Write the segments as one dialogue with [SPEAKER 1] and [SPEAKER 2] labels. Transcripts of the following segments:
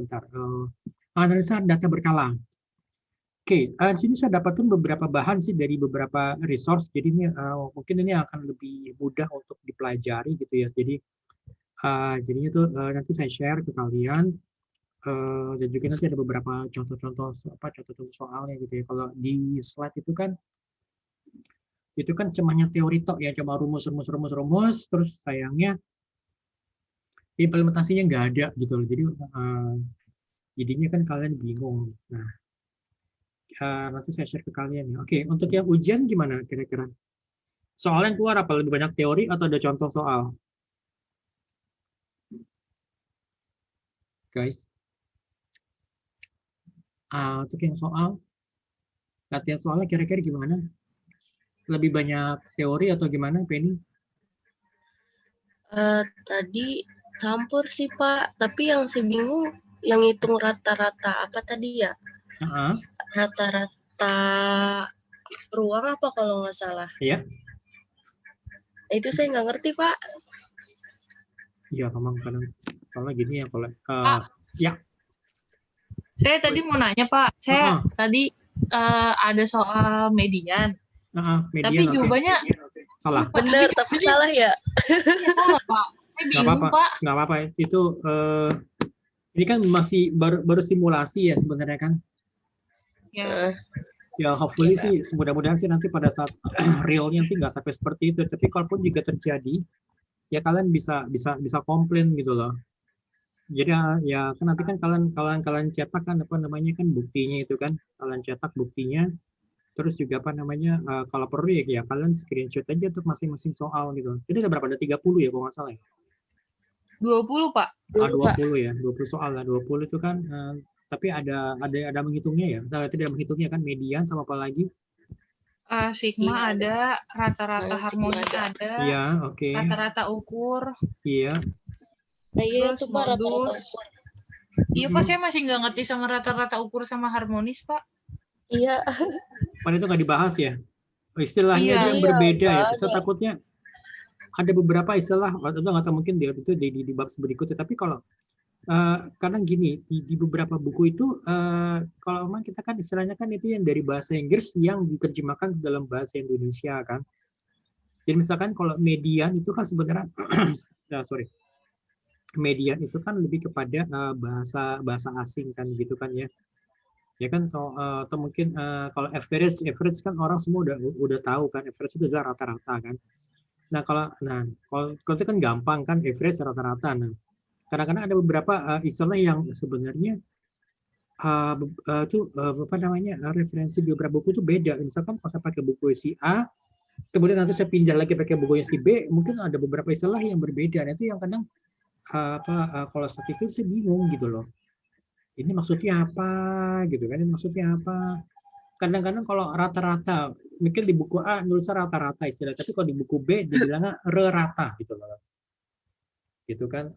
[SPEAKER 1] sebentar. Analisa data berkala. Oke, di sini saya dapatkan beberapa bahan sih dari beberapa resource. Jadi ini mungkin ini akan lebih mudah untuk dipelajari gitu ya. Jadi jadinya tuh nanti saya share ke kalian. Dan juga nanti ada beberapa contoh-contoh contoh-contoh soalnya gitu ya. Kalau di slide itu kan cumanya teori tok ya, cuma rumus, terus sayangnya implementasinya nggak ada gitu loh. Jadi jadinya kan kalian bingung. Nah, nanti saya share ke kalian ya. Oke, untuk yang ujian gimana kira-kira? Soalnya keluar apa lebih banyak teori atau ada contoh soal? Guys, untuk yang soal, latihan soalnya kira-kira gimana? Lebih banyak teori atau gimana, Penny?
[SPEAKER 2] Tadi campur sih Pak, tapi yang saya bingung yang hitung rata-rata apa tadi ya? Rata-rata ruang apa kalau nggak salah?
[SPEAKER 1] Iya.
[SPEAKER 2] Itu saya nggak ngerti Pak.
[SPEAKER 1] Iya, memang kadang soalnya gini ya kalau ya.
[SPEAKER 3] Saya tadi mau nanya Pak, saya tadi ada soal median.
[SPEAKER 1] Median,
[SPEAKER 3] tapi jawabannya
[SPEAKER 1] salah.
[SPEAKER 2] Bener, tapi salah ya?
[SPEAKER 3] Iya salah Pak. Saya bingung Pak.
[SPEAKER 1] Nggak apa-apa, itu ini kan masih baru simulasi ya sebenarnya kan.
[SPEAKER 3] Ya.
[SPEAKER 1] Ya hopefully sih, mudah-mudahan sih nanti pada saat realnya nanti nggak sampai seperti itu. Tapi kalaupun juga terjadi, ya kalian bisa komplain gitu loh. Jadi ya kan nanti kan kalian cetak kan apa namanya kan buktinya itu kan, kalian cetak buktinya. Terus juga apa namanya kalau perlu ya kalian screenshot aja untuk masing-masing soal gitu. Jadi ada berapa? Ada 30 ya kalau nggak salah ya?
[SPEAKER 3] 20 Pak.
[SPEAKER 1] 20 ya, 20 soal lah. 20 itu kan tapi ada menghitungnya ya. Tidak menghitungnya kan median sama apa lagi?
[SPEAKER 3] Sigma ada, rata-rata harmoni ada.
[SPEAKER 1] Iya, oke.
[SPEAKER 3] Rata-rata ukur.
[SPEAKER 1] Iya.
[SPEAKER 3] Terus modus. Iya Pak, saya masih nggak ngerti sama rata-rata ukur sama harmonis Pak.
[SPEAKER 2] Iya.
[SPEAKER 1] Pada itu nggak dibahas ya? Istilahnya yang berbeda ya. Saya takutnya ada beberapa istilah, atau nggak tahu mungkin itu di bab berikutnya. Tapi kalau karena gini, di beberapa buku itu kalau memang kita kan istilahnya kan itu yang dari bahasa Inggris yang diterjemahkan ke dalam bahasa Indonesia kan. Jadi misalkan kalau median itu kan sebenarnya median itu kan lebih kepada bahasa asing kan gitu kan ya. Ya kan atau mungkin kalau average kan orang semua udah tahu kan, average itu adalah rata-rata kan. Nah kalau itu kan gampang kan, average rata-rata. Nah kadang-kadang ada beberapa istilah yang sebenarnya apa namanya referensi di beberapa buku itu beda. Misalkan kalau saya pakai buku si A, kemudian nanti saya pindah lagi pakai bukunya si B, mungkin ada beberapa istilah yang berbeda. Nah, itu yang kadang kalau saat itu saya bingung gitu loh. Ini maksudnya apa gitu kan? Ini maksudnya apa? Kadang-kadang kalau rata-rata, mungkin di buku A nulisnya rata-rata istilah, tapi kalau di buku B dibilangnya rata gitu loh. Gitu kan.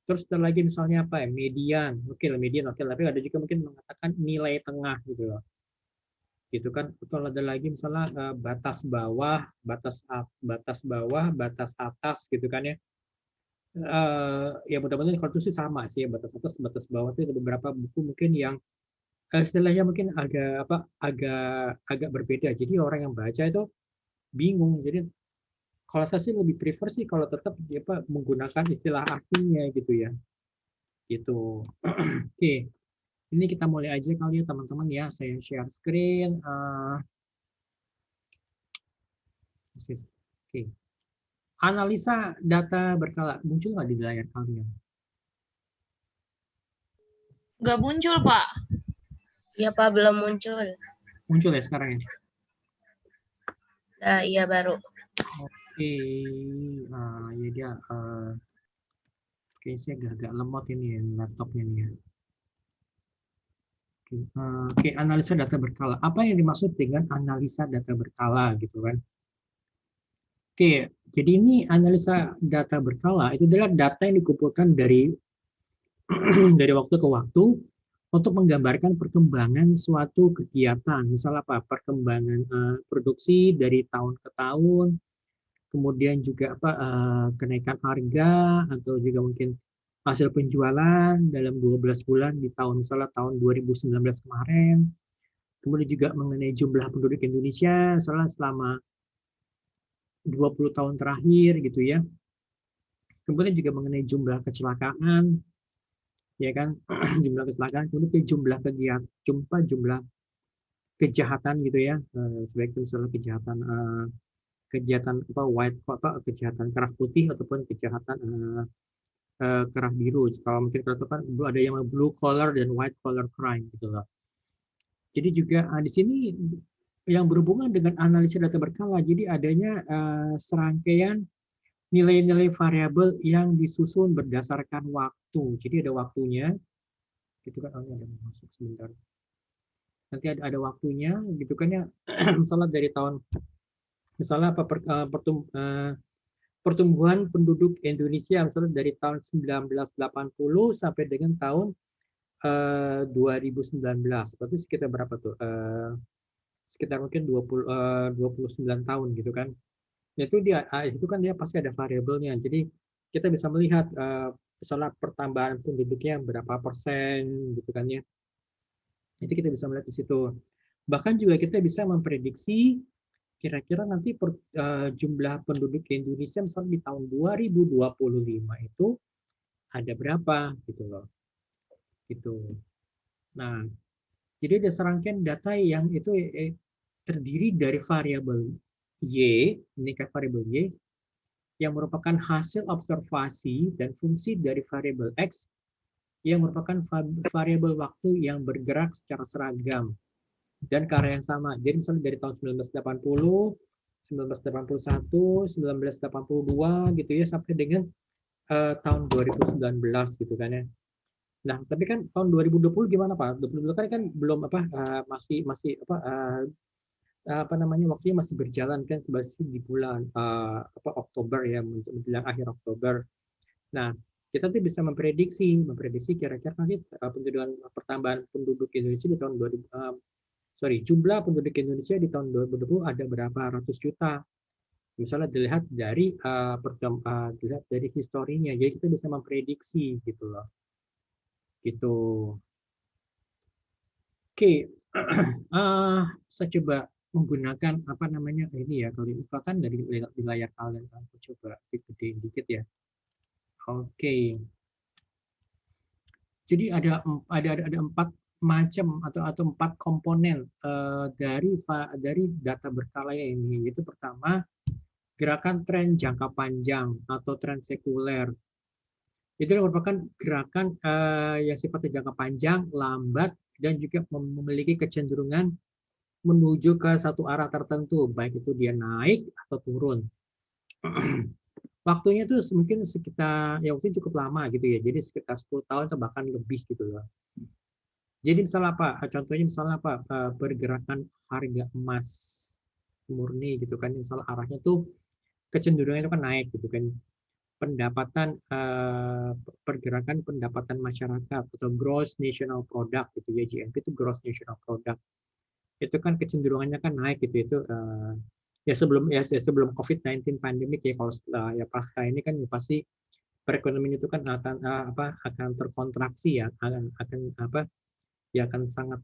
[SPEAKER 1] Terus ada lagi misalnya apa ya, median. Oke lah median, oke, tapi ada juga mungkin mengatakan nilai tengah gitu loh. Gitu kan. Atau ada lagi misalnya batas bawah, batas batas atas gitu kan ya. Ya mudah-mudahan kalau itu sih sama sih ya, batas atas, batas bawah itu ada beberapa buku mungkin yang istilahnya mungkin agak berbeda. Jadi orang yang baca itu bingung. Jadi kalau saya sih lebih prefer sih kalau tetap menggunakan istilah aslinya gitu ya. Gitu. Oke. Ini kita mulai aja kali ya teman-teman ya. Saya share screen. Oke. Analisa data berkala muncul nggak di layar kalian?
[SPEAKER 3] Nggak muncul Pak.
[SPEAKER 2] Iya Pak, belum muncul.
[SPEAKER 1] Muncul ya sekarang ya?
[SPEAKER 2] Iya baru.
[SPEAKER 1] Oke. Ya dia. Kayaknya saya agak lemot ini ya laptopnya nih ya. Oke, analisa data berkala. Apa yang dimaksud dengan analisa data berkala gitu kan? Oke, jadi ini analisa data berkala itu adalah data yang dikumpulkan dari dari waktu ke waktu untuk menggambarkan perkembangan suatu kegiatan. Misal apa? Perkembangan produksi dari tahun ke tahun, kemudian juga kenaikan harga atau juga mungkin hasil penjualan dalam 12 bulan di tahun misalnya tahun 2019 kemarin, kemudian juga mengenai jumlah penduduk Indonesia misalnya selama 20 tahun terakhir gitu ya. Kemudian juga mengenai jumlah kecelakaan, ya kan, jumlah kecelakaan, kemudian jumlah kegiatan, jumlah kejahatan gitu ya, sebaik misalnya kejahatan kejahatan apa white apa kejahatan kerah putih ataupun kejahatan kerah biru. Kalau mungkin kalau itu kan ada yang blue collar dan white collar crime gitu loh. Jadi juga di sini yang berhubungan dengan analisis data berkala. Jadi adanya serangkaian nilai-nilai variabel yang disusun berdasarkan waktu. Jadi ada waktunya, gitu kan? Oh, ada masuk sebentar. Nanti ada waktunya, gitu kan ya. Misalnya dari tahun, misalnya apa pertumbuhan penduduk Indonesia misalnya dari tahun 1980 sampai dengan tahun 2019. Berarti sekitar berapa tuh? Sekitar mungkin 29 tahun gitu kan. Itu kan dia pasti ada variabelnya. Jadi kita bisa melihat misalnya pertambahan penduduknya berapa persen gitu kan ya. Itu kita bisa melihat di situ. Bahkan juga kita bisa memprediksi kira-kira nanti jumlah penduduk Indonesia misalnya di tahun 2025 itu ada berapa gitu loh. Gitu. Nah, jadi ada serangkaian data yang itu terdiri dari variabel Y, ini kan variabel Y, yang merupakan hasil observasi dan fungsi dari variabel X yang merupakan variabel waktu yang bergerak secara seragam dan ke arah yang sama. Jadi misalnya dari tahun 1980, 1981, 1982 gitu ya sampai dengan tahun 2019 gitu kan ya. Nah, tapi kan tahun 2020 gimana Pak? 2020 kan belum apa masih apa namanya waktunya masih berjalan kan masih di bulan apa Oktober ya menjelang akhir Oktober. Nah, kita tuh bisa memprediksi kira-kira nanti pertambahan penduduk Indonesia di tahun 2000 jumlah penduduk Indonesia di tahun 2020 ada berapa ratus juta. Misalnya dilihat dari dilihat dari historinya. Jadi kita bisa memprediksi gitu loh. Gitu. Oke. Saya coba menggunakan apa namanya ini ya kalau kan dari di layar kalian aku coba gedein dikit ya. Oke. Jadi ada 4 macam atau 4 komponen dari data berkala ini. Yaitu pertama gerakan tren jangka panjang atau tren sekuler. Itu merupakan gerakan yang sifatnya jangka panjang, lambat, dan juga memiliki kecenderungan menuju ke satu arah tertentu, baik itu dia naik atau turun. Waktunya itu mungkin sekitar, ya waktu cukup lama gitu ya, jadi sekitar 10 tahun atau bahkan lebih gitu loh. Jadi misalnya apa? Contohnya misalnya apa? Pergerakan harga emas murni gitu kan, misalnya arahnya tuh kecenderungannya itu kan naik gitu kan. Pergerakan pendapatan masyarakat atau gross national product gitu ya, GNP itu gross national product itu kan kecenderungannya kan naik gitu itu ya sebelum COVID-19 pandemik ya kalau ya pasca ini kan ya pasti perekonomian itu kan akan terkontraksi ya akan apa ya akan sangat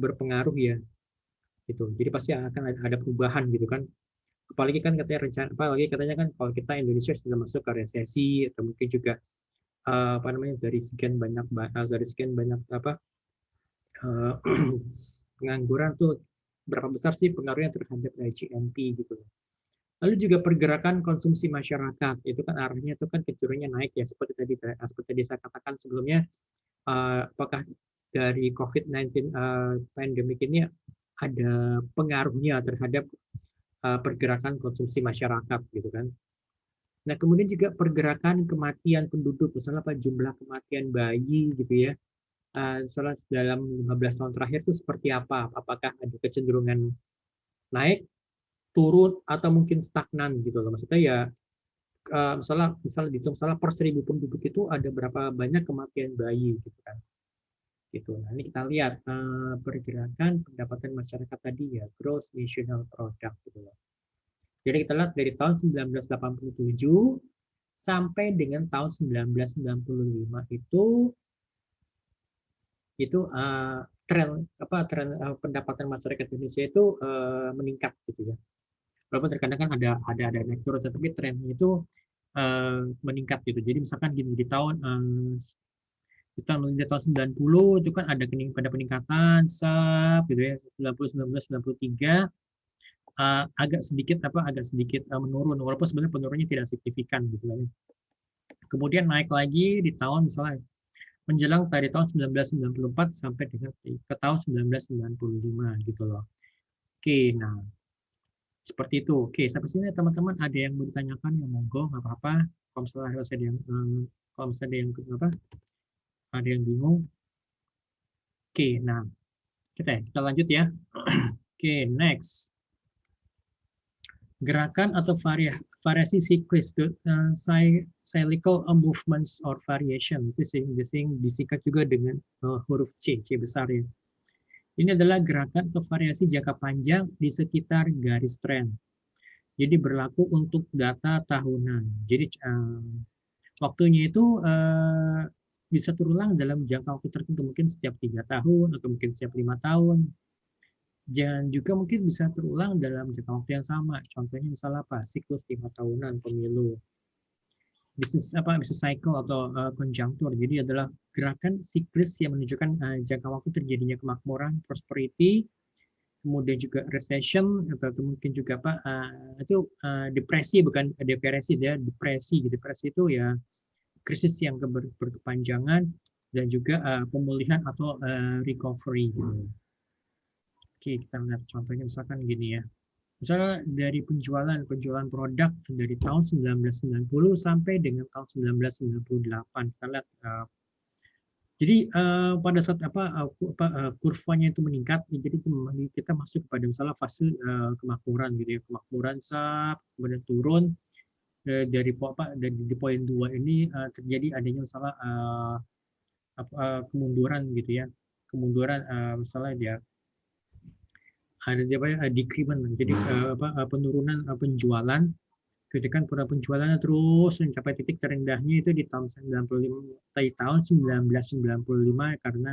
[SPEAKER 1] berpengaruh ya gitu jadi pasti akan ada perubahan gitu kan apalagi kan katanya kan kalau kita Indonesia sudah masuk ke resesi atau mungkin juga apa namanya dari sekian banyak apa pengangguran tuh berapa besar sih pengaruhnya terhadap GNP gitu. Lalu juga pergerakan konsumsi masyarakat itu kan arahnya itu kan kecenderungannya naik ya seperti tadi saya katakan sebelumnya apakah dari COVID-19 pandemik ini ada pengaruhnya terhadap pergerakan konsumsi masyarakat gitu kan. Nah, kemudian juga pergerakan kematian penduduk, misalnya apa jumlah kematian bayi gitu ya. Dalam 15 tahun terakhir itu seperti apa? Apakah ada kecenderungan naik, turun, atau mungkin stagnan gitu loh. Maksudnya ya misalnya dihitung per 1.000 penduduk itu ada berapa banyak kematian bayi gitu kan. Gitu. Nah, ini kita lihat pergerakan pendapatan masyarakat tadi ya, gross national product gitu loh. Jadi kita lihat dari tahun 1987 sampai dengan tahun 1995 itu tren pendapatan masyarakat Indonesia itu meningkat gitu ya. Walaupun terkadang kan ada naik turun, tetapi trennya itu meningkat gitu. Jadi misalkan gini, di tahun 90 itu kan ada peningkatan gitu ya, 90, 19, 93 agak sedikit menurun, walaupun sebenarnya penurunnya tidak signifikan gitu ya. Kemudian naik lagi di tahun misalnya menjelang dari tahun 1994 sampai dengan ke tahun 1995 gitu loh. Oke, nah seperti itu. Oke, sampai sini teman-teman ada yang mau ditanyakan ya monggo, nggak apa-apa. Kalau misalnya ada yang ada yang bingung. Oke, nah kita lanjut ya. Oke, next. Gerakan atau variasi siklis, cyclical movements or variation, itu disingkat juga dengan huruf C besar ya. Ini adalah gerakan atau variasi jangka panjang di sekitar garis tren. Jadi berlaku untuk data tahunan. Jadi waktunya itu bisa terulang dalam jangka waktu tertentu, mungkin setiap 3 tahun atau mungkin setiap 5 tahun. Dan juga mungkin bisa terulang dalam jangka waktu yang sama. Contohnya misalnya apa? Siklus 5 tahunan pemilu. Bisa cycle atau konjunktur. Jadi adalah gerakan siklis yang menunjukkan jangka waktu terjadinya kemakmuran, prosperity, kemudian juga recession atau mungkin juga depresi, bukan depresi ya, depresi. Depresi itu ya krisis yang berkepanjangan, dan juga pemulihan atau recovery gitu. Oke, kita lihat contohnya misalkan gini ya. Misalnya dari penjualan produk dari tahun 1990 sampai dengan tahun 1998. Kita lihat jadi pada saat kurvanya itu meningkat, jadi kita masuk pada misalnya fase kemakmuran gitu ya. Kemakmuran kemudian turun dari poin 2 ini terjadi adanya misalnya kemunduran gitu ya. Kemunduran misalnya dia ada decrement, jadi penurunan penjualan. Ketika penjualannya terus mencapai titik terendahnya itu di tahun 1995 karena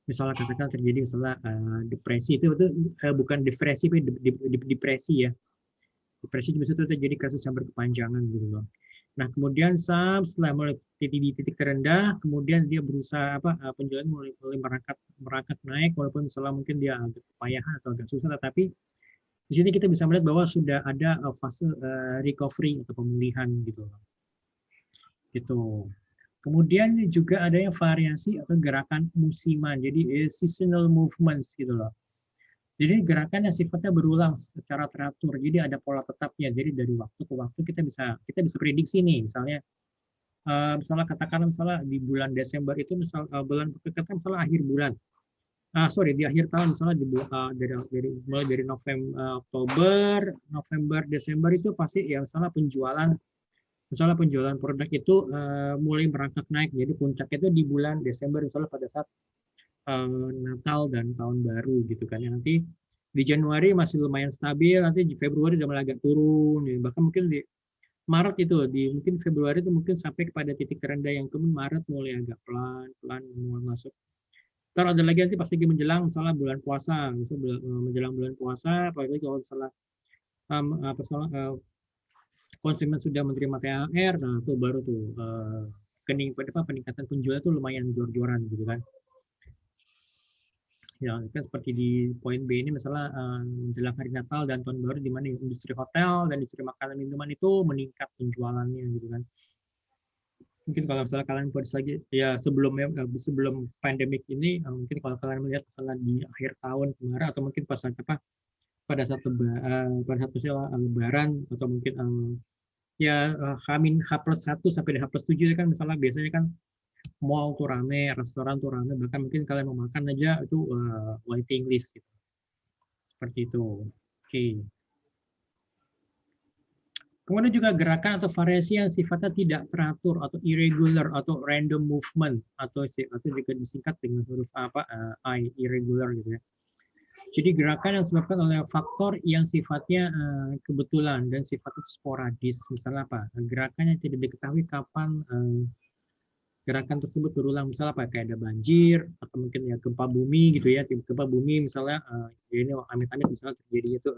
[SPEAKER 1] misalnya katakan terjadi misalnya depresi, itu bukan depresi tapi depresi ya. Depresi itu terjadi kasus yang berkepanjangan gitu loh. Nah, kemudian setelah mulai di titik terendah, kemudian dia berusaha penjualan mulai merangkak naik, walaupun misalnya mungkin dia agak kepayahan atau agak susah, tetapi di sini kita bisa melihat bahwa sudah ada fase recovery atau pemulihan gitu loh. Gitu. Kemudian juga adanya variasi atau gerakan musiman, jadi seasonal movements gitu loh. Jadi gerakan yang sifatnya berulang secara teratur, jadi ada pola tetapnya. Jadi dari waktu ke waktu kita bisa prediksi nih, misalnya katakanlah misalnya di bulan Desember itu bulan misalnya akhir bulan, di akhir tahun misalnya mulai dari Oktober, November, Desember itu pasti ya misalnya penjualan produk itu mulai merangkak naik. Jadi puncaknya itu di bulan Desember misalnya pada saat Natal dan Tahun Baru gitu kan. Nanti di Januari masih lumayan stabil, nanti di Februari udah mulai agak turun, bahkan mungkin di Maret itu, mungkin Februari itu mungkin sampai kepada titik terendah, yang kemudian Maret mulai agak pelan-pelan mulai masuk. Ntar ada lagi nanti pasti menjelang misalnya bulan puasa, menjelang bulan puasa, apalagi kalau misalnya konsumen sudah menerima THR, nah itu baru tuh peningkatan penjualan itu lumayan jor-joran gitu kan. Ya, kan seperti di poin B ini misalnya menjelang hari Natal dan Tahun Baru, di mana industri hotel dan industri makanan minuman itu meningkat penjualannya gitu kan. Mungkin kalau misalnya kalian lagi ya sebelum pandemik ini, mungkin kalau kalian melihat misalnya di akhir tahun kemarin atau mungkin pada saat Lebaran atau mungkin H+1 sampai H+7 kan misalnya biasanya kan mall tuh rame, restoran tuh rame, bahkan mungkin kalian mau makan aja itu waiting list gitu. Seperti itu. Oke. Kemudian juga gerakan atau variasi yang sifatnya tidak teratur atau irregular atau random movement atau juga disingkat dengan huruf I, irregular gitu ya. Jadi gerakan yang disebabkan oleh faktor yang sifatnya kebetulan dan sifatnya sporadis. Misalnya apa? Gerakan yang tidak diketahui kapan gerakan tersebut berulang. Misalnya apa? Kayak ada banjir atau mungkin ya gempa bumi gitu ya. Gempa bumi misalnya ini amit-amit misalnya terjadi itu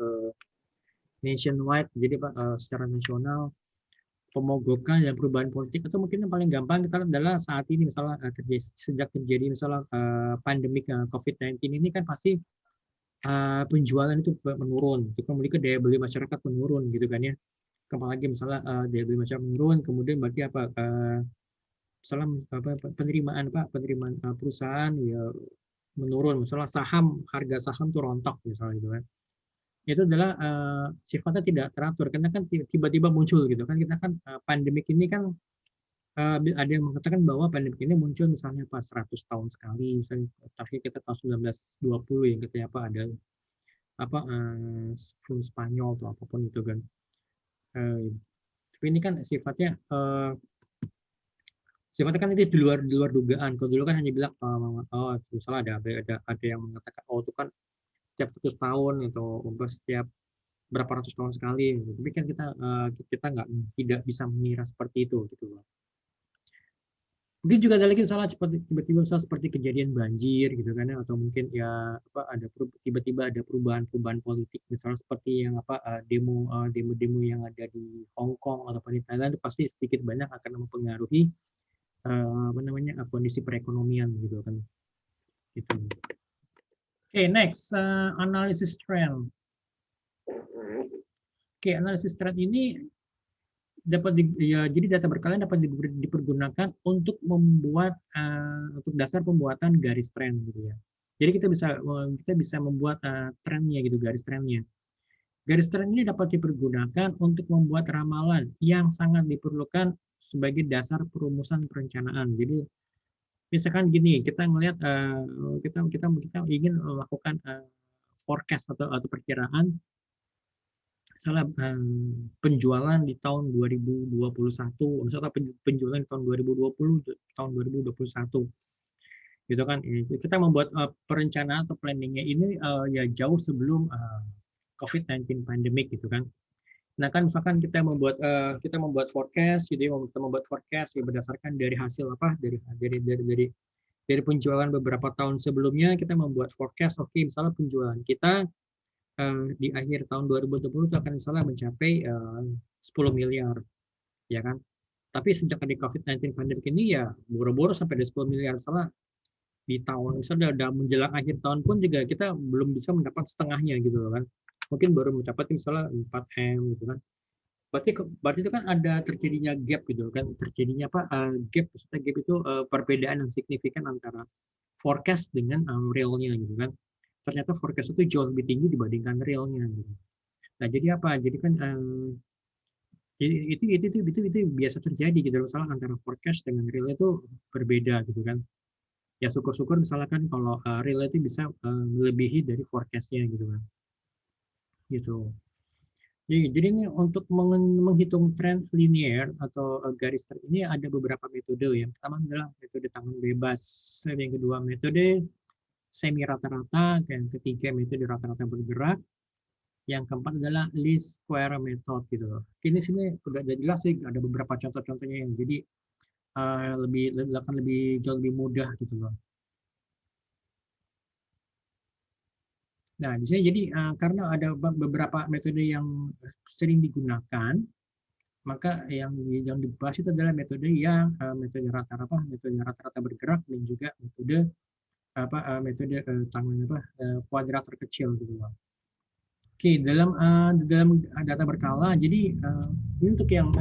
[SPEAKER 1] nationwide, jadi secara nasional, pemogokan dan perubahan politik, atau mungkin yang paling gampang kita adalah saat ini misalnya sejak terjadi misalnya pandemik COVID-19 ini kan pasti penjualan itu menurun, itu memiliki daya beli masyarakat menurun gitu kan ya. Apalagi misalnya daya beli masyarakat menurun, kemudian berarti apa? Misalnya penerimaan perusahaan ya menurun, misalnya harga saham tuh rontok misalnya gitu kan. Itu adalah sifatnya tidak teratur karena kan tiba-tiba muncul gitu kan. Kita kan pandemik ini kan ada yang mengatakan bahwa pandemik ini muncul misalnya pas 100 tahun sekali, misalnya terakhir kita tahun 1920 yang katanya apa ada apa flu Spanyol atau apapun itu kan. Tapi ini kan sifatnya kan itu di luar dugaan. Kalau dulu kan hanya bilang misalnya ada yang mengatakan itu kan setiap 100 tahun atau setiap berapa ratus tahun sekali. Tapi kan kita tidak bisa mengira seperti itu gitu loh. Mungkin juga ada lagi salah tiba-tiba misalnya seperti kejadian banjir gitu kan ya, atau mungkin ya tiba-tiba ada perubahan politik misalnya seperti yang demo-demo yang ada di Hong Kong atau di Thailand, itu pasti sedikit banyak akan mempengaruhi kondisi perekonomian gitu kan. Gitu. Oke, next analisis trend. Oke, analisis trend ini jadi data berkala dapat dipergunakan untuk membuat untuk dasar pembuatan garis tren gitu ya. Jadi kita bisa membuat trennya gitu, garis trennya. Garis tren ini dapat dipergunakan untuk membuat ramalan yang sangat diperlukan sebagai dasar perumusan perencanaan. Jadi misalkan gini, kita melihat kita ingin melakukan forecast atau perkiraan misalnya penjualan di tahun 2021, misalnya penjualan di tahun 2020, tahun 2021, gitu kan? Kita membuat perencanaan atau planningnya ini ya jauh sebelum COVID-19 pandemic, gitu kan? Nah kan misalkan kita membuat forecast, gitu ya, kita membuat forecast ya, berdasarkan dari hasil dari penjualan beberapa tahun sebelumnya, kita membuat forecast. Oke, misalnya penjualan kita di akhir tahun 2020 itu akan misalnya mencapai 10 miliar, ya kan? Tapi sejak ada COVID-19 pandemic ini ya boro-boro sampai ada 10 miliar, salah di tahun misalnya udah menjelang akhir tahun pun juga kita belum bisa mendapat setengahnya gitu kan. Mungkin baru mencapai misalnya 4M gitu kan. Berarti itu kan ada terjadinya gap gitu kan. Terjadinya gap, maksudnya gap itu perbedaan yang signifikan antara forecast dengan realnya gitu kan. Ternyata forecast itu jauh lebih tinggi dibandingkan realnya gitu. Nah, jadi apa? Jadi kan jadi itu biasa terjadi gitu. Misalnya antara forecast dengan real itu berbeda gitu kan. Ya syukur-syukur misalkan kalau real itu bisa melebihi dari forecast-nya gitu kan. Gitu. Jadi ini untuk menghitung tren linear atau garis tren ini ada beberapa metode. Yang pertama adalah metode tangan bebas. Yang kedua metode semi rata-rata, yang ketiga metode rata-rata bergerak, yang keempat adalah least square method gitu loh. Ini sini udah jelas sih, ada beberapa contoh-contohnya yang jadi jauh lebih mudah gitu loh. Nah, di sini jadi karena ada beberapa metode yang sering digunakan, maka yang dibahas itu adalah metode metode rata-rata bergerak, dan juga metode tangan kuadrat terkecil gitu loh. Oke, dalam data berkala, jadi ini untuk yang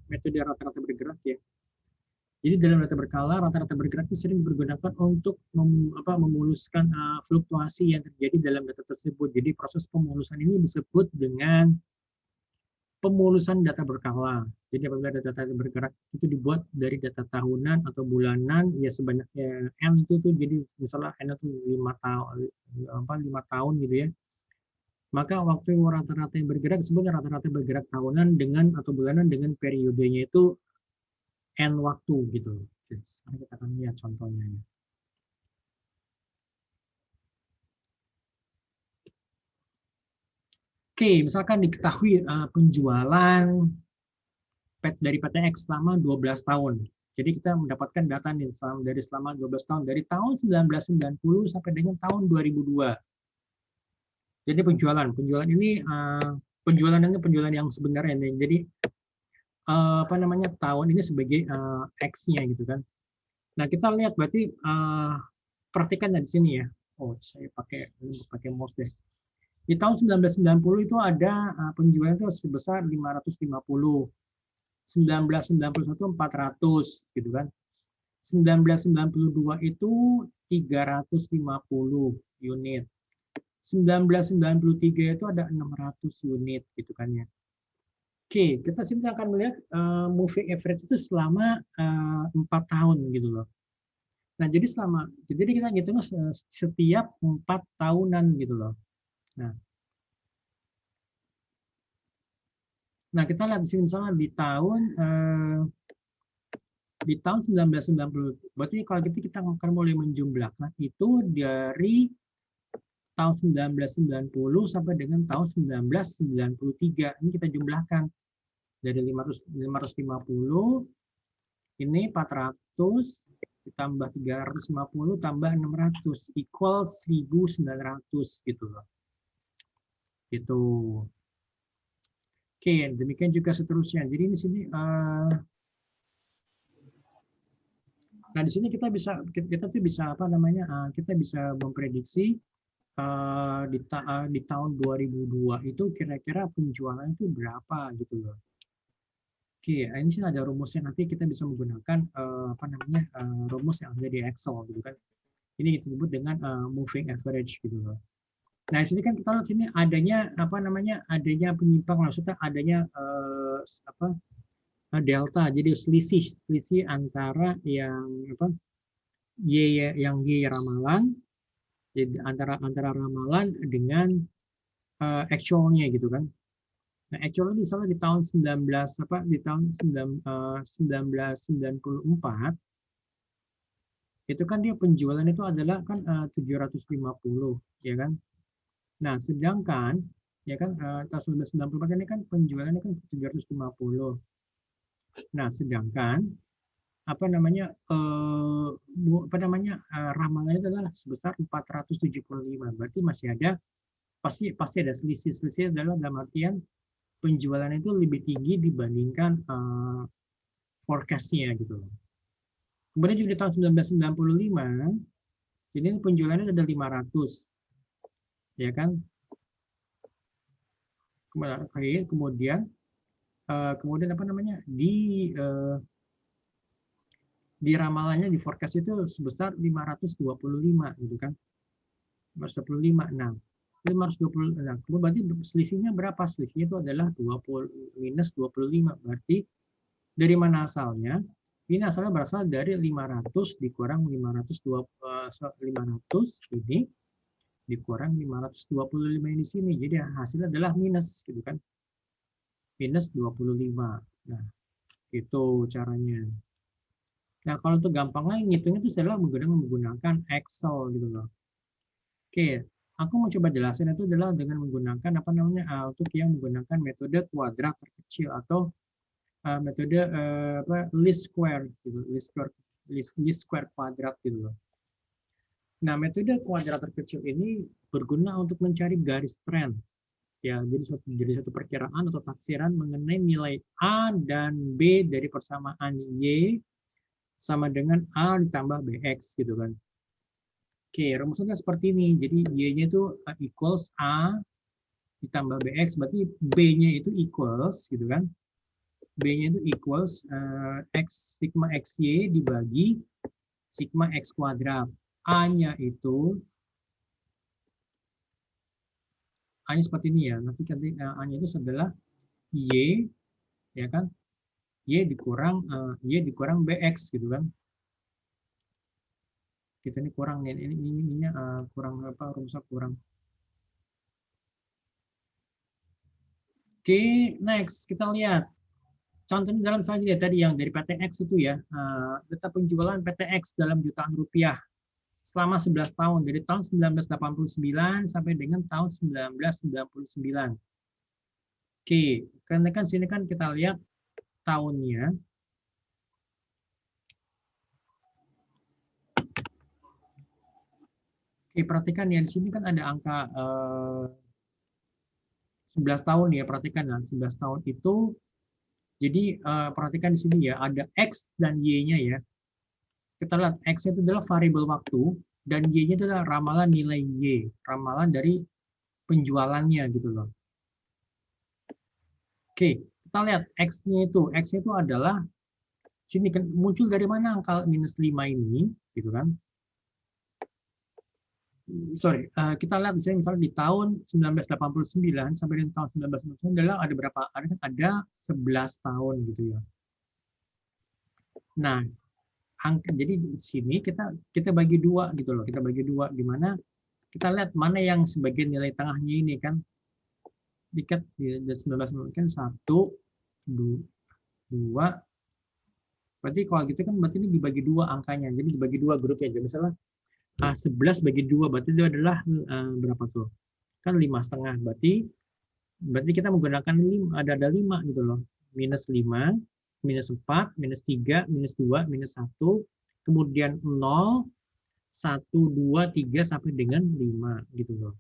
[SPEAKER 1] metode rata-rata bergerak ya. Jadi dalam data berkala, rata-rata bergerak itu sering digunakan untuk memuluskan fluktuasi yang terjadi dalam data tersebut. Jadi proses pemulusan ini disebut dengan pemulusan data berkala. Jadi apabila data bergerak itu dibuat dari data tahunan atau bulanan, ya sebanyaknya N itu tuh, jadi misalnya N itu 5 tahun gitu ya. Maka waktu rata-rata yang bergerak disebut rata-rata bergerak tahunan dengan atau bulanan dengan periodenya itu N waktu gitu. Sekarang kita akan lihat contohnya. Oke, misalkan diketahui penjualan dari PTX selama 12 tahun. Jadi kita mendapatkan data nih selama 12 tahun, dari tahun 1990 sampai dengan tahun 2002. Jadi penjualan ini penjualan yang sebenarnya nih. Jadi apa namanya, tahun ini sebagai X-nya gitu kan. Nah, kita lihat berarti perhatikan di sini ya. Oh, saya pakai mouse deh. Di tahun 1990 itu ada penjualan itu sebesar 550. 1991 400 gitu kan. 1992 itu 350 unit. 1993 itu ada 600 unit gitu kan ya. Oke, kita sini akan melihat moving average itu selama 4 tahun gitu loh. Nah, jadi kita ngitung setiap 4 tahunan gitu loh. Nah, kita lihat di sini misalnya di tahun 1990. Berarti kalau kita akan mulai menjumlahkan itu dari tahun 1990 sampai dengan tahun 1993. Ini kita jumlahkan dari 550 ini 400 ditambah 350 tambah 600 equal 1900 gitu loh. Gitu. Oke, demikian juga seterusnya. Jadi di sini nah di sini kita tuh bisa apa namanya? Kita bisa memprediksi di tahun 2002 itu kira-kira penjualan itu berapa gitu loh. Oke, ini sih ada rumusnya, nanti kita bisa menggunakan apa namanya, rumus yang ada di Excel gitu kan. Ini kita sebut dengan moving average gitu loh. Nah, di sini kan kita lihat sini adanya apa namanya, adanya penyimpang, maksudnya adanya delta, jadi selisih antara yang apa yang Y ramalan, jadi antara ramalan dengan actualnya gitu kan. Nah, actualnya misalnya di tahun 1994 itu kan dia penjualan itu adalah kan 750 ya kan. Nah, sedangkan ya kan tahun 1994 ini kan penjualannya kan 750. Nah, sedangkan apa namanya ramalannya adalah sebesar 475. Berarti masih ada pasti ada selisih adalah dalam artian penjualan itu lebih tinggi dibandingkan forecast-nya gitu loh. Kemudian juga di tahun 1995 ini penjualannya ada 500 ya kan. Kemudian apa namanya, di ramalannya di forecast itu sebesar 525 gitu kan. 525. Nah, 520. Nah, berarti selisihnya berapa? Selisihnya itu adalah minus 25. Berarti dari mana asalnya? Ini asalnya berasal dari 500 dikurang 500 ini dikurang 525 di sini. Jadi hasilnya adalah minus gitu kan. Minus 25. Nah, itu caranya. Nah, kalau untuk gampangnya ngitungnya itu adalah menggunakan Excel gitu loh. Oke, aku mau coba jelasin itu adalah dengan menggunakan apa namanya untuk yang menggunakan metode kuadrat terkecil atau metode least square gitu, least square kuadrat gitu loh. Nah, metode kuadrat terkecil ini berguna untuk mencari garis tren. Ya, jadi satu perkiraan atau taksiran mengenai nilai A dan B dari persamaan Y sama dengan A ditambah BX gitu kan. Oke, rumusnya seperti ini. Jadi Y-nya itu equals A ditambah BX, berarti B-nya itu equals gitu kan. B-nya itu equals sigma XY dibagi sigma X kuadrat. A-nya seperti ini ya. Nanti A-nya itu adalah Y ya kan. Y dikurang BX gitu kan. Kita ini kurang nih, ini kurang apa, rumusnya kurang. Oke, next kita lihat contohnya dalam selanjutnya tadi yang dari PTX itu ya, data penjualan PTX dalam jutaan rupiah selama 11 tahun dari tahun 1989 sampai dengan tahun 1999. Oke, karena kan sini kan kita lihat tahunnya. Oke, perhatikan ya di sini kan ada angka 11 tahun ya, perhatikan ya, 11 tahun itu jadi perhatikan di sini ya, ada X dan Y-nya ya. Kita lihat X itu adalah variabel waktu dan Y-nya itu adalah ramalan nilai Y, ramalan dari penjualannya gitu loh. Oke, kita lihat X-nya itu adalah sini kan muncul dari mana angka minus 5 ini, gitu kan? Sorry, kita lihat di sini misalnya di tahun 1989 sampai dengan tahun 1999 adalah ada berapa? Ada 11 tahun gitu ya. Nah, angka jadi di sini kita bagi dua gitu loh. Kita bagi dua di mana kita lihat mana yang sebagian nilai tengahnya ini kan dikat di 19 kan 1 2 berarti kalau gitu kan berarti ini dibagi dua angkanya. Jadi dibagi dua grup ya. Jadi misalnya 11 bagi 2 berarti itu adalah berapa tuh? Kan 5,5 berarti kita menggunakan 5 ada 5 gitu loh. Minus 5, minus 4, minus 3, minus 2, minus 1, kemudian 0, 1, 2, 3 sampai dengan 5 gitu loh.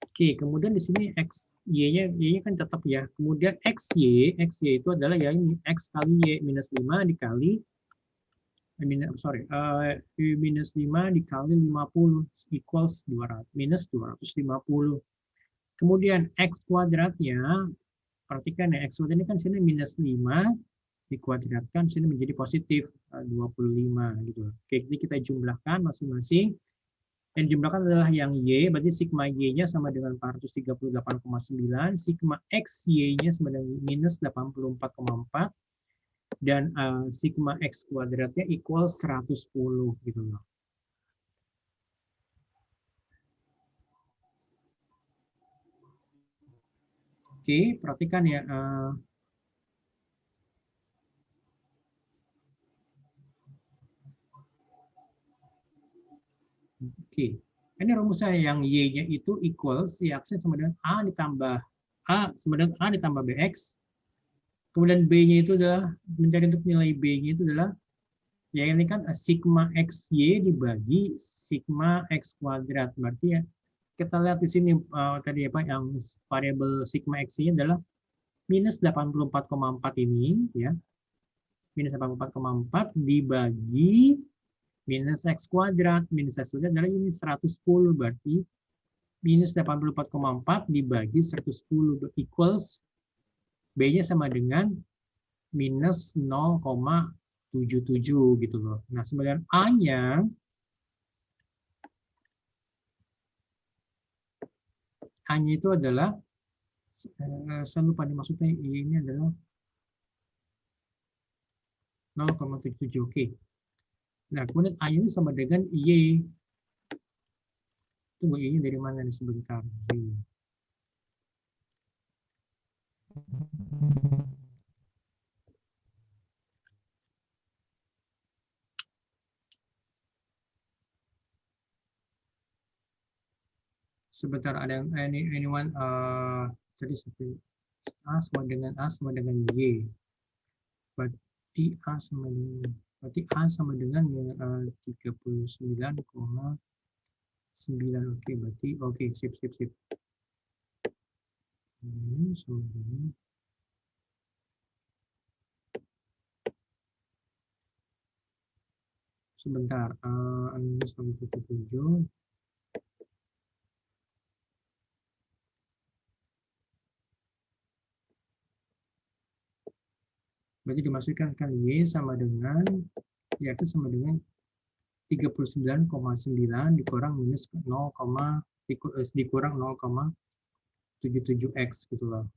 [SPEAKER 1] Oke, kemudian di sini X, Y-nya kan tetap ya. Kemudian XY itu adalah ya ini, X kali Y minus 5 dikali, minus 5 dikali 50 equals 200, minus 250. Kemudian X kuadratnya, perhatikan ya, X kuadrat ini kan sini minus 5, dikuadratkan sini menjadi positif 25 gitu. Oke, jadi kita jumlahkan masing-masing. Yang dijumlahkan adalah yang Y, berarti sigma Y-nya sama dengan 438,9, sigma X Y-nya sama dengan minus 84,4, dan sigma X kuadratnya equal 110 gitu loh. Oke, perhatikan ya. Oke, ini rumusnya yang Y-nya itu equals, Y-aksen sama dengan A ditambah A sama dengan A ditambah BX. Kemudian B-nya itu adalah, mencari untuk nilai B-nya itu adalah, ya ini kan sigma XY dibagi sigma X kuadrat. Berarti ya, kita lihat di sini tadi apa yang variabel sigma XY adalah minus 84,4 ini, ya. Minus 84,4 dibagi minus X kuadrat. Minus X kuadrat adalah ini 110, berarti minus 84,4 dibagi 110 equals B-nya sama dengan minus 0,77 gitu loh. Nah, sebenarnya A-nya itu adalah, saya lupa nih maksudnya ini adalah 0,77. Oke. Nah, kemudian A ini sama dengan Y. Tunggu, Y-nya dari mana nih sebentar. Sebentar, ada yang anyone tadi seperti A sama dengan Y. Berarti A sama dengan, berarti A sama dengan 39,9. Oke, berarti oke, sip sip sip. Sama dengan, sebentar, ini 177. Berarti dimasukkan kan Y sama dengan, ya itu sama dengan 39,9 dikurang minus 0, dikurang 0,77x gitu loh.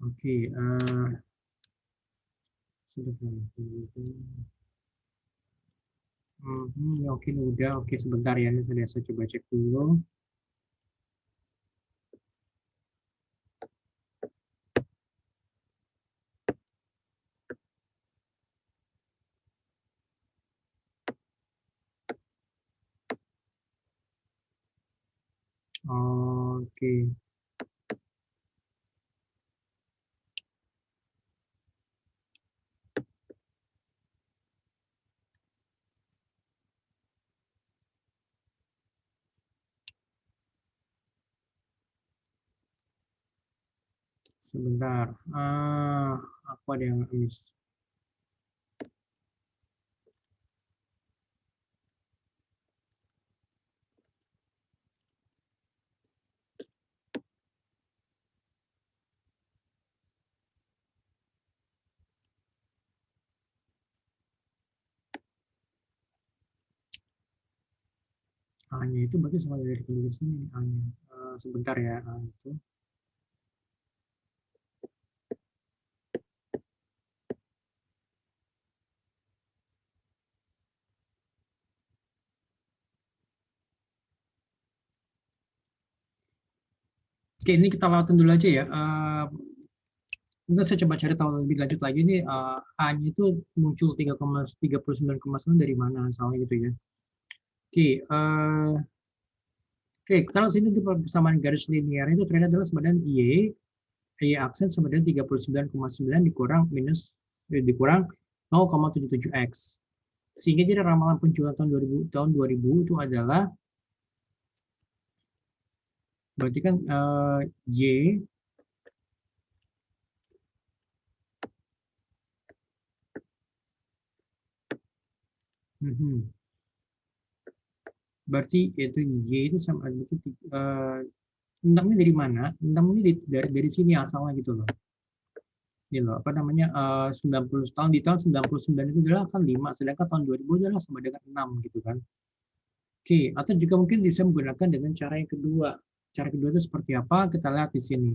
[SPEAKER 1] Oke, sudah oke udah, oke sebentar ya, ini saya coba cek dulu. Oke. Sebentar. Aku ada yang miss. A-nya itu berarti sama dari kedua sini. A-nya. Sebentar ya. A itu. Oke, ini kita lewatin dulu aja ya. Mungkin saya coba cari tahu lebih lanjut lagi nih. A-nya itu muncul 39,9 dari mana asalnya gitu ya. Oke, kita lihat sini persamaan garis linear itu ternyata adalah sama dengan Y aksen sama dengan 39,9 dikurang 0,77x. Sehingga jadi ramalan penjualan tahun 2000 itu adalah berarti kan Y berarti itu Y itu sama berarti 6 ini dari mana? 6 ini dari sini asalnya gitu loh. Ini loh, apa namanya? 90 tahun di tahun 99 itu adalah kan 5, sedangkan tahun 2000 adalah sama dengan 6 gitu kan. Oke, atau juga mungkin bisa menggunakan dengan cara yang kedua. Cara kedua itu seperti apa? Kita lihat di sini.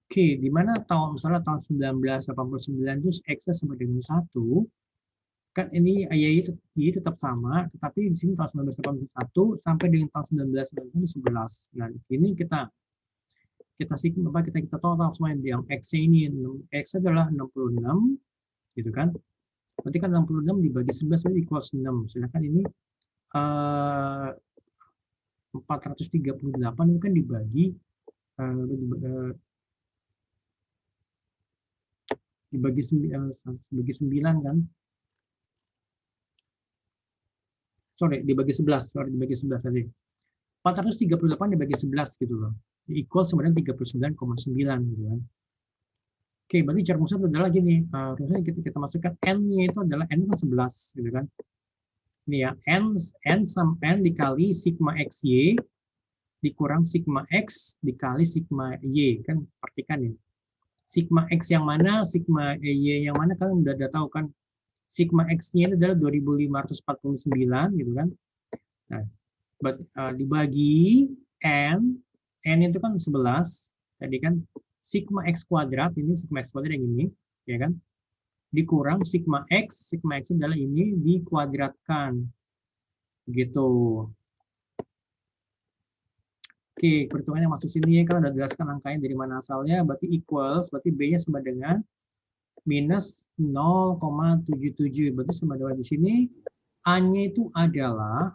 [SPEAKER 1] Oke, di mana misalnya tahun 1989 itu X sama dengan 1, kan ini Y tetap sama, tetapi di sini tahun 1981 sampai dengan tahun 1990 11. Nah, ini kita total semua yang X ini X adalah 66 gitu kan. Berarti kan 66 dibagi 11 itu equals 6. Sedangkan ini 438 itu kan dibagi 9 kan. Dibagi 11 tadi. 438 dibagi 11 gitu loh. Equal sebenarnya 39,9 gitu kan. Oke, berarti cara rumusnya adalah gini. Rumusnya kita masukkan N-nya itu adalah N kan 11 gitu kan. Ini ya, N dikali sigma XY dikurang sigma X dikali sigma Y. Kan perhatikan ya. Sigma X yang mana, sigma Y yang mana, kalian udah tahu kan. Sigma X-nya adalah 2549 gitu kan. Nah, dibagi N itu kan 11, tadi kan sigma X kuadrat, ini sigma X kuadrat yang ini, ya kan, dikurang sigma X adalah ini dikuadratkan, gitu. Oke, perhitungan yang masuk sini, kalau udah jelaskan angkanya dari mana asalnya, berarti equals, berarti B-nya sama dengan minus 0,77, berarti sama dengan di sini, A-nya itu adalah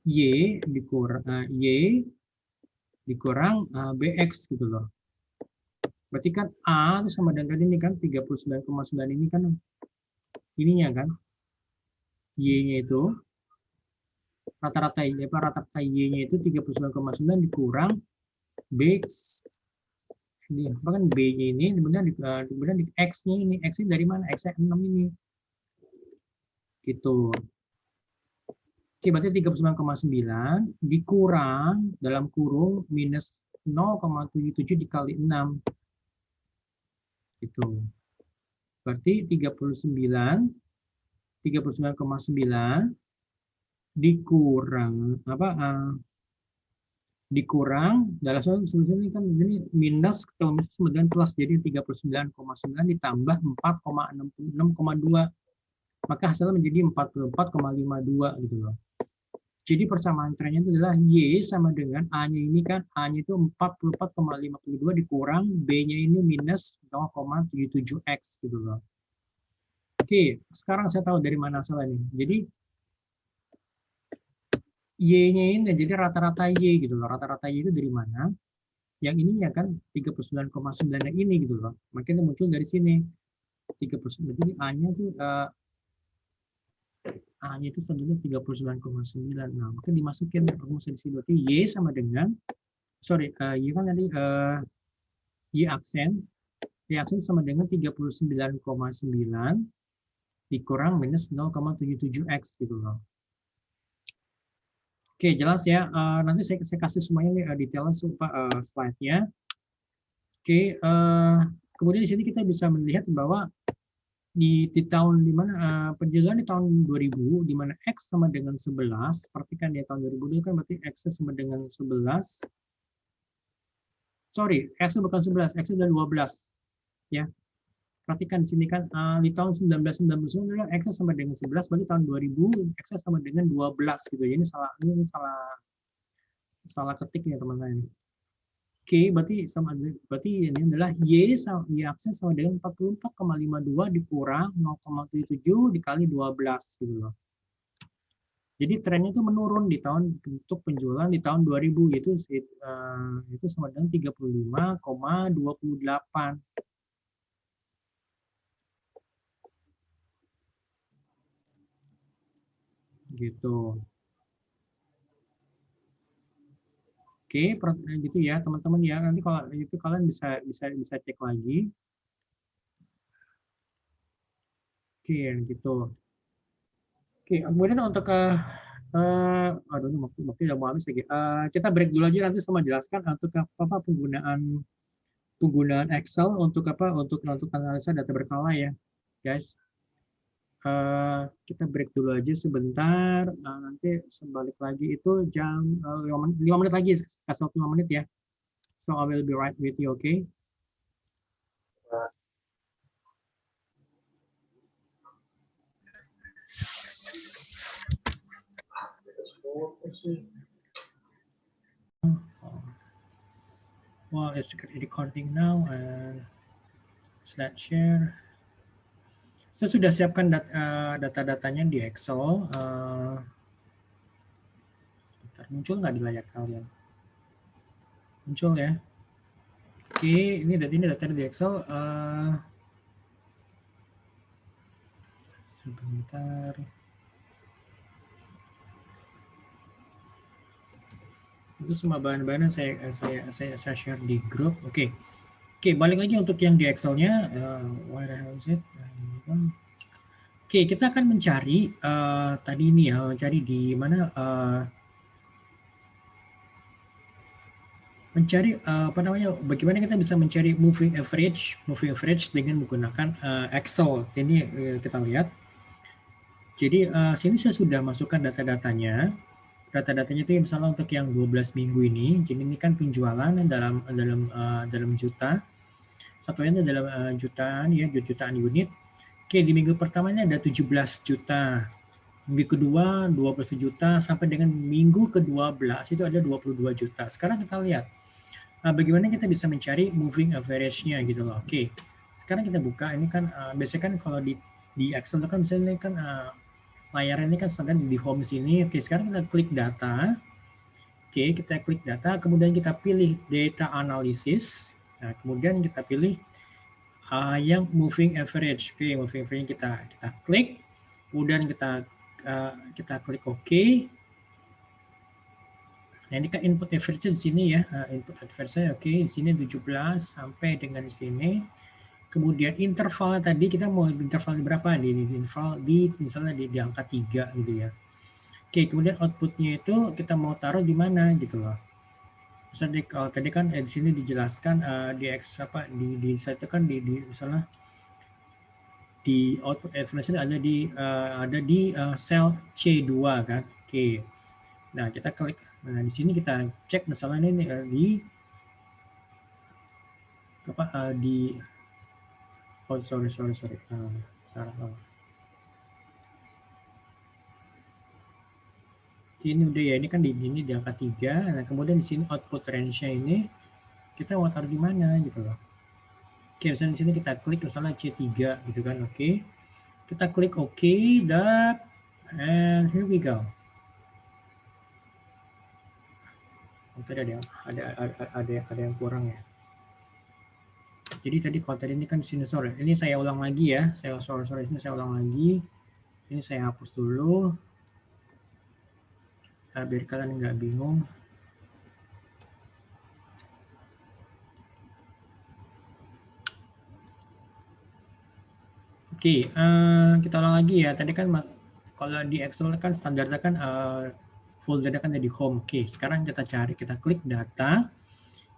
[SPEAKER 1] Y dikurang BX gitu loh. Berarti kan A itu sama dengan ini kan 39,9 ini kan ininya kan. Y-nya itu rata-rata Y-nya itu 39,9 dikurang B ini apa kan B-nya ini kemudian di X-nya ini. X-nya dari mana? X-nya 6 ini. Gitu. Oke, berarti 39,9 dikurang dalam kurung minus 0,77 dikali 6. Gitu. Berarti 39,9 dikurang dikurang dalam ini kan ini minus kalau kemudian plus, jadi 39,9 ditambah 4,66,2, maka hasilnya menjadi 44,52 gitu loh. Jadi persamaan trennya itu adalah Y sama dengan A-nya ini kan, A-nya itu 44,52 dikurang B-nya ini minus 0,77X gitu loh. Oke, sekarang saya tahu dari mana asalnya nih. Jadi Y-nya ini, jadi rata-rata Y gitu loh. Rata-rata Y itu dari mana? Yang ini ya kan 39,9 yang ini gitu loh. Makanya muncul dari sini. 39, jadi A-nya tuh A-nya itu tentunya 39,9. Nah, mungkin dimasukin rumus di sini. Berarti Y sama dengan, Y kan tadi Y aksen. Y aksen sama dengan 39,9 dikurang minus 0,77X gitu loh. Oke, jelas ya. Nanti saya kasih semuanya nih detailnya slide-nya. Oke, kemudian di sini kita bisa melihat bahwa di tahun di mana penjualan di tahun 2000 di mana X sama dengan 11, perhatikan di tahun 2000 itu kan berarti X sama dengan 11. Sorry, X bukan 11, X adalah 12 ya. Perhatikan di sini kan di tahun 1999 X sama dengan 11, berarti tahun 2000 X sama dengan 12 gitu. Ini salah ketik ya teman-teman. Oke, berarti ini adalah Y aksen sama dengan 44,52 dikurang 0,77 dikali 12 gitu loh. Jadi trennya itu menurun di tahun untuk penjualan di tahun 2000 itu sama dengan 35,28. Gitu. Oke, gitu ya teman-teman ya. Nanti kalau itu kalian bisa cek lagi. Oke, gitu. Oke, kemudian untuk aduh ini waktu udah mau habis lagi. Kita break dulu aja, nanti sama jelaskan untuk apa penggunaan Excel untuk analisa data berkala ya, guys. Kita break dulu aja sebentar. Nanti sebalik lagi itu jam 5 menit lagi, kasih waktu 5 menit ya. So I will be right with you, okay? Well, it's recording now and slide share. Saya sudah siapkan data-datanya di Excel. Muncul nggak di layar kalian? Muncul ya. Oke, ini data di Excel. Sebentar. Itu semua bahan-bahan saya share di grup. Oke, balik lagi untuk yang di Excel-nya. Where is it? Oke, kita akan mencari tadi ini ya, mencari di mana bagaimana kita bisa mencari moving average dengan menggunakan Excel. Ini kita lihat. Jadi sini saya sudah masukkan data-datanya. Data-datanya itu misalnya untuk yang 12 minggu ini. Jadi ini kan penjualan dalam juta. Satunya dalam jutaan ya, jutaan unit. Oke, di minggu pertama ini ada 17 juta. Minggu kedua 20 juta sampai dengan minggu ke-12 itu ada 22 juta. Sekarang kita lihat bagaimana kita bisa mencari moving average-nya gitu loh. Oke. Sekarang kita buka, ini kan biasanya kan kalau di Excel itu kan misalnya kan layar ini kan sedang di home sini. Oke, sekarang kita klik data. Oke, kita klik data, kemudian kita pilih data analysis. Nah, kemudian kita pilih yang moving average. Oke, moving average kita klik. Kemudian kita klik OK. Nah, ini kan input average di sini ya. Input average oke, di sini 17 sampai dengan di sini. Kemudian interval tadi kita mau interval berapa di interval misalnya di angka 3 gitu ya. Oke, kemudian outputnya itu kita mau taruh di mana gitu loh. Misalnya kalau tadi kan di sini dijelaskan di saya itu kan di misalnya di output average ada di sel C2 kan. Oke. Nah, kita klik. Nah, di sini kita cek misalnya ini sorry. Salah. Ini udah ya, ini kan di angka 3. Nah, kemudian di sini output range-nya ini kita mau taruh di mana gitu loh. Oke, misalnya di sini kita klik misalnya C3 gitu kan. Oke. Kita klik OK, and here we go. Oh, tadi ada yang kurang ya. Jadi tadi kalau tadi ini kan sini sore. Ini saya ulang lagi ya. Saya sore ini saya ulang lagi. Ini saya hapus dulu. Biar kalian nggak bingung. Oke, kita ulang lagi ya. Tadi kan kalau di Excel kan standarnya kan foldernya kan ada di home. Oke, sekarang kita cari, kita klik data.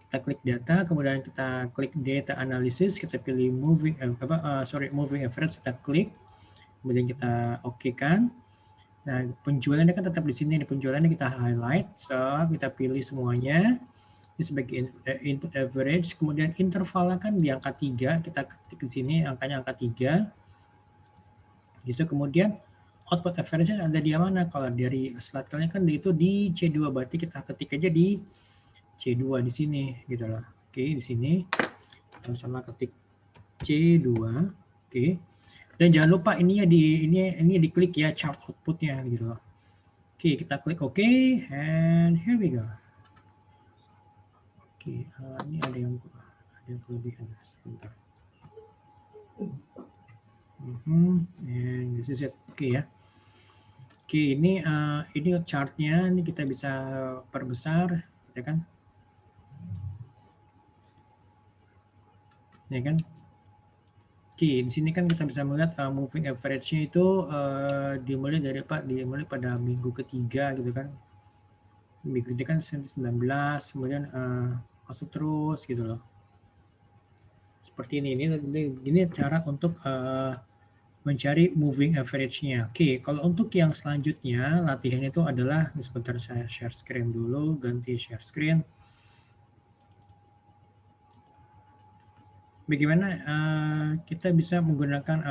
[SPEAKER 1] Kita klik data, kemudian kita klik data analysis, kita pilih moving average, kita klik, kemudian kita oke kan. Nah, penjualannya kan tetap di sini, penjualannya kita highlight, so kita pilih semuanya. Ini sebagai input average, kemudian intervalnya kan di angka 3, kita ketik di sini angkanya angka 3. Gitu, kemudian output average ada di mana? Kalau dari slide kalian kan itu di C2, berarti kita ketik aja di C2 di sini gitu loh. Oke, di sini sama ketik C2. Oke. Dan jangan lupa ini diklik ya chart outputnya gitu loh. Oke, kita klik OK and here we go. Oke, ini ada yang kelebihan sebentar. And this is it. Oke ya. Oke, ini chartnya, ini kita bisa perbesar, ya kan? Ya kan? Oke, di sini kan kita bisa melihat moving average-nya itu dimulai pada minggu ketiga gitu kan. Minggu ketiga kan 19, kemudian masuk terus gitu loh. Seperti ini cara untuk mencari moving average-nya. Oke, kalau untuk yang selanjutnya latihan itu adalah, sebentar saya share screen dulu, ganti share screen. Bagaimana kita bisa menggunakan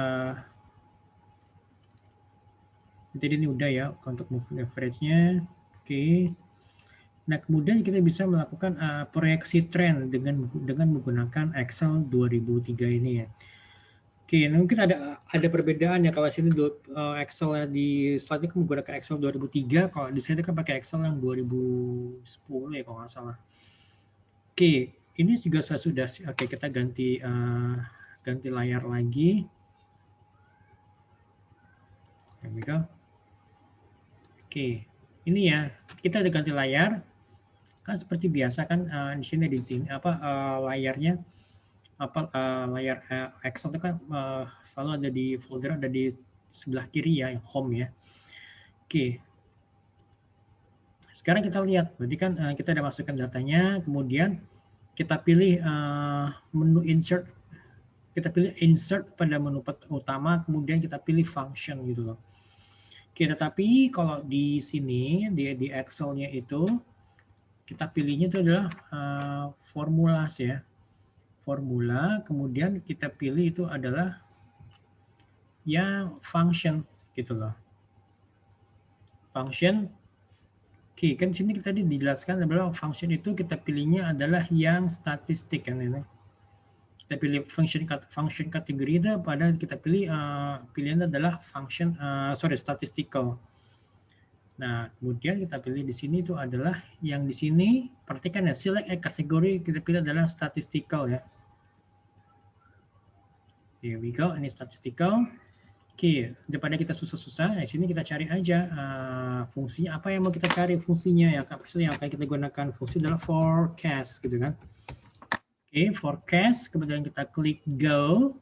[SPEAKER 1] jadi ini udah ya untuk moving average-nya. Oke. Nah, kemudian kita bisa melakukan proyeksi tren dengan menggunakan Excel 2003 ini ya. Oke, mungkin ada perbedaan ya kalau sini Excel di slide ini menggunakan Excel 2003, kalau di sini kan pakai Excel yang 2010 ya kalau nggak salah. Oke, ini juga sudah. Oke, kita ganti layar lagi. There we go. Oke, ini ya kita udah ganti layar. Kan seperti biasa kan di sini layarnya layar Excel itu kan selalu ada di folder, ada di sebelah kiri ya, yang home ya. Oke. Sekarang kita lihat, berarti kan kita ada masukkan datanya, kemudian kita pilih menu insert, kita pilih insert pada menu utama, kemudian kita pilih function gitu loh. Oke, tetapi kalau di sini di Excel-nya itu kita pilihnya itu adalah formula ya. Formula, kemudian kita pilih itu adalah yang function gitu loh. Function. Oke, kan sini kita tadi dijelaskan adalah function itu kita pilihnya adalah yang statistik kan ini. Kita pilih function kategori itu pada kita pilih pilihan adalah function statistical. Nah, kemudian kita pilih di sini itu adalah yang di sini, perhatikan ya, select a kategori kita pilih adalah statistical ya. Here we go, ini statistical. Oke, daripada kita susah-susah, di sini kita cari aja fungsinya apa yang mau kita cari fungsinya ya. Yang akan kita gunakan fungsi adalah forecast gitu kan. Oke, forecast, kemudian kita klik go.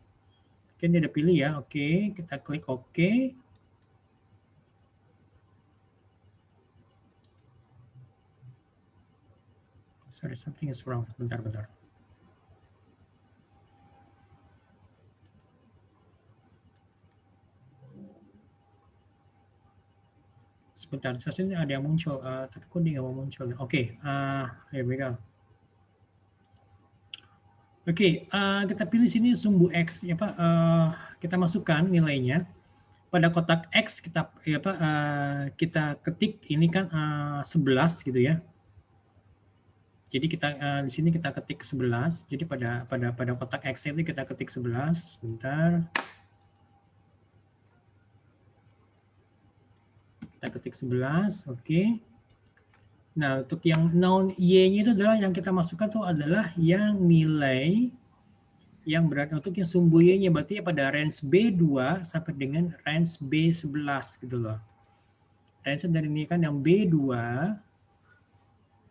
[SPEAKER 1] Oke, ini udah pilih ya. Oke, kita klik OK. Sorry, something is wrong. Bentar. Sebentar, sini ada yang muncul, tapi kok dia nggak mau muncul. Oke, here we go. Oke, kita pilih sini sumbu X, ya Pak. Kita masukkan nilainya pada kotak X, kita kita ketik ini kan 11 gitu ya. Jadi kita di sini kita ketik 11. Jadi pada kotak X itu kita ketik 11. Bentar. Kita ketik 11, oke. Nah, untuk yang noun Y-nya itu adalah yang kita masukkan tuh adalah yang nilai yang berada untuk yang sumbu Y-nya, berarti pada range B2 sampai dengan range B11 gitu loh. Range dari ini kan yang B2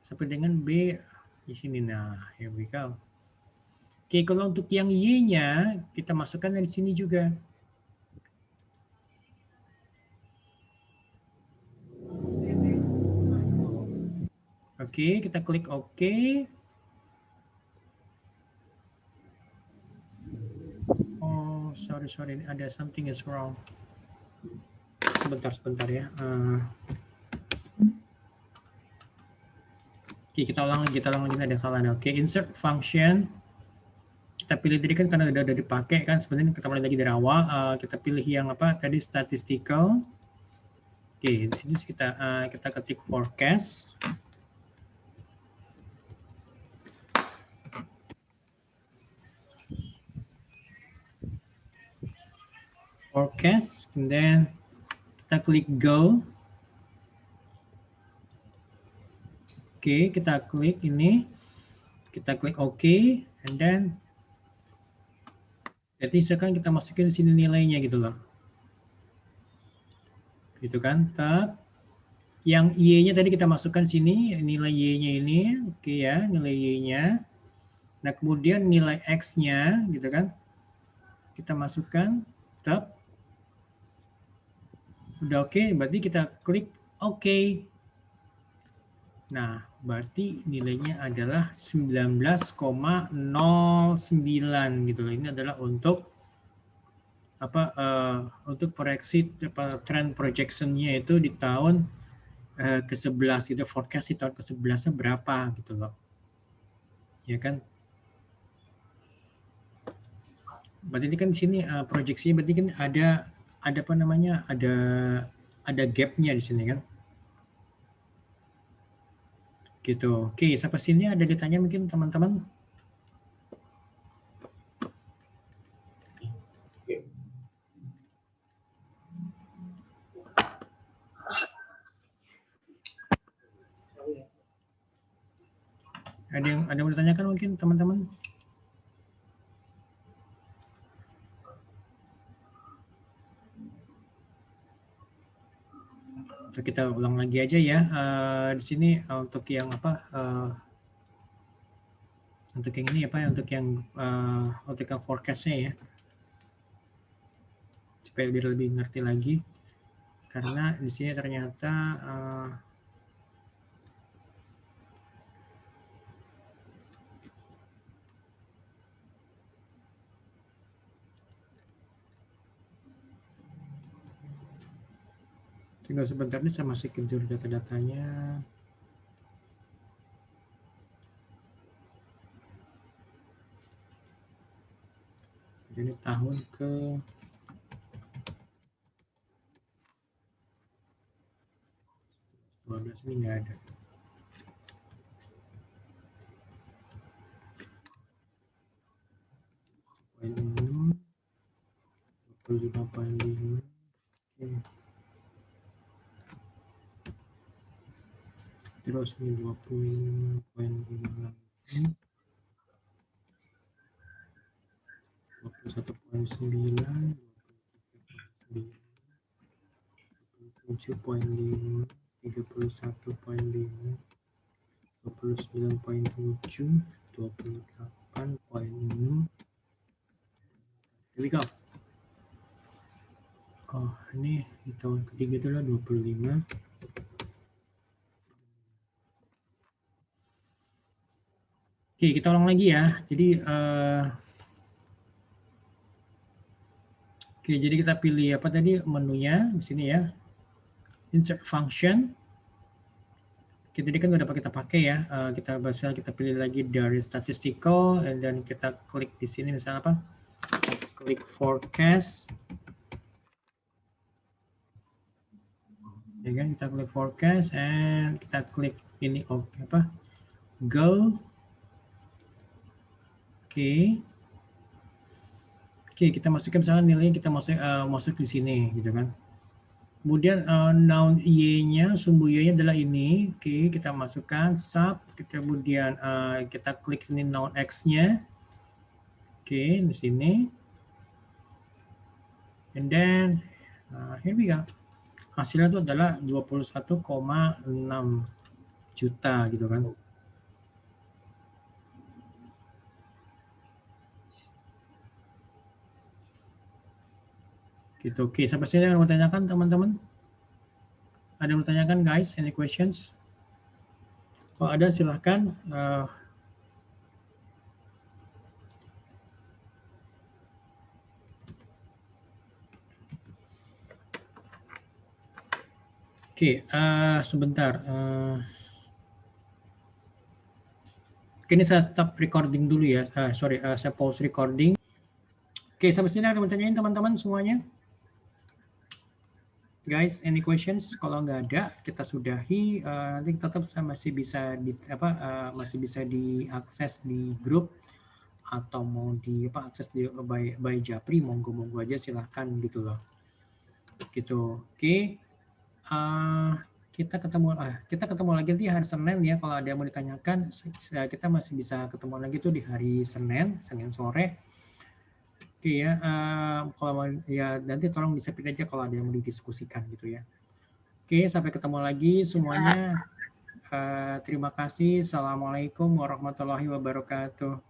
[SPEAKER 1] sampai dengan B di sini. Nah, here we go. Oke, kalau untuk yang Y-nya kita masukkan dari sini juga. Oke, kita klik OK. Oh, sorry, ada something is wrong. Sebentar ya. Oke, kita ulang lagi, ada yang salah. Oke, insert function. Kita pilih tadi kan karena udah dipakai kan, sebenarnya kita mulai lagi dari awal. Kita pilih yang apa tadi, statistical. Oke, di sini kita ketik forecast. Forecast, and then kita klik go. Oke, kita klik ini, kita klik OK, and then jadi sekarang kita masukin di sini nilainya gitu loh. Gitu kan, tab. Yang Y-nya tadi kita masukkan sini, nilai Y-nya ini, oke ya, nilai Y-nya. Nah, kemudian nilai X-nya, gitu kan, kita masukkan, tab. Udah oke, berarti kita klik OK. Nah, berarti nilainya adalah 19,09 gitu loh. Ini adalah untuk apa? Untuk proyeksi trend projection-nya itu di tahun ke-11 gitu, forecast di tahun ke-11 berapa gitu loh. Ya kan? Berarti ini kan di sini proyeksinya berarti kan ada apa namanya? Ada gap-nya di sini kan? Gitu. Oke, sampai sini ada ditanya mungkin teman-teman? Ada yang mau ditanyakan mungkin teman-teman? Kita ulang lagi aja ya. Di sini untuk yang apa? Untuk yang ini apa? Untuk yang forecast-nya ya. Supaya biar lebih ngerti lagi. Karena di sini ternyata tinggal sebentar nih saya masukin dulu data-datanya. Ini tahun ke 12 ini nggak ada. Poin 6, 25,5. Oke. Terus ini 25,5 lagi. 21,9, 27,5, 31,5, 29,7, 28,6. Here we go. Oh, ini di tahun ketiga itulah 25. Oke, kita ulang lagi ya. Jadi oke, jadi kita pilih apa tadi menunya di sini ya. Insert function. Kita tadi kan udah kita pakai ya. Kita pilih lagi dari statistical, dan kita klik di sini misalnya apa? Klik forecast. Ya kan, kita klik forecast, and kita klik ini apa? Go. Oke. Oke, kita masukkan misalnya nilainya kita masuk di sini gitu kan. Kemudian noun y-nya, sumbu y-nya adalah ini. Oke, kita masukkan sub. Kemudian kita klik ini noun x-nya. Oke, di sini. And then here we go. Hasilnya itu adalah 21,6 juta gitu kan. Gitu. Oke, sampai sini yang mau tanyakan teman-teman? Ada yang mau tanyakan guys? Any questions? Kalau ada silahkan. Oke, sebentar. Ini saya stop recording dulu ya. Sorry, saya pause recording. Oke, sampai sini ada yang mau tanyain teman-teman semuanya? Guys, any questions? Kalau nggak ada, kita sudahi. Nanti tetap saya masih bisa diakses di grup atau mau akses di by Japri, monggo aja silahkan gitu loh. Gitu. Oke. Kita ketemu lagi di hari Senin ya. Kalau ada yang mau ditanyakan, kita masih bisa ketemu lagi tuh di hari Senin sore. Oke ya, kalau ya nanti tolong disepin aja kalau ada yang mau didiskusikan gitu ya. Oke, sampai ketemu lagi semuanya. Terima kasih. Assalamualaikum warahmatullahi wabarakatuh.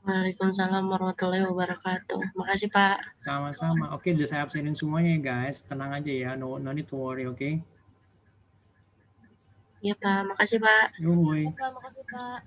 [SPEAKER 2] Waalaikumsalam warahmatullahi wabarakatuh. Makasih Pak.
[SPEAKER 1] Sama-sama. Oke, udah saya absenin semuanya ya guys. Tenang aja ya, no need to worry, oke?
[SPEAKER 2] Iya Pak, makasih Pak.
[SPEAKER 1] Yuhui.
[SPEAKER 3] Makasih Pak.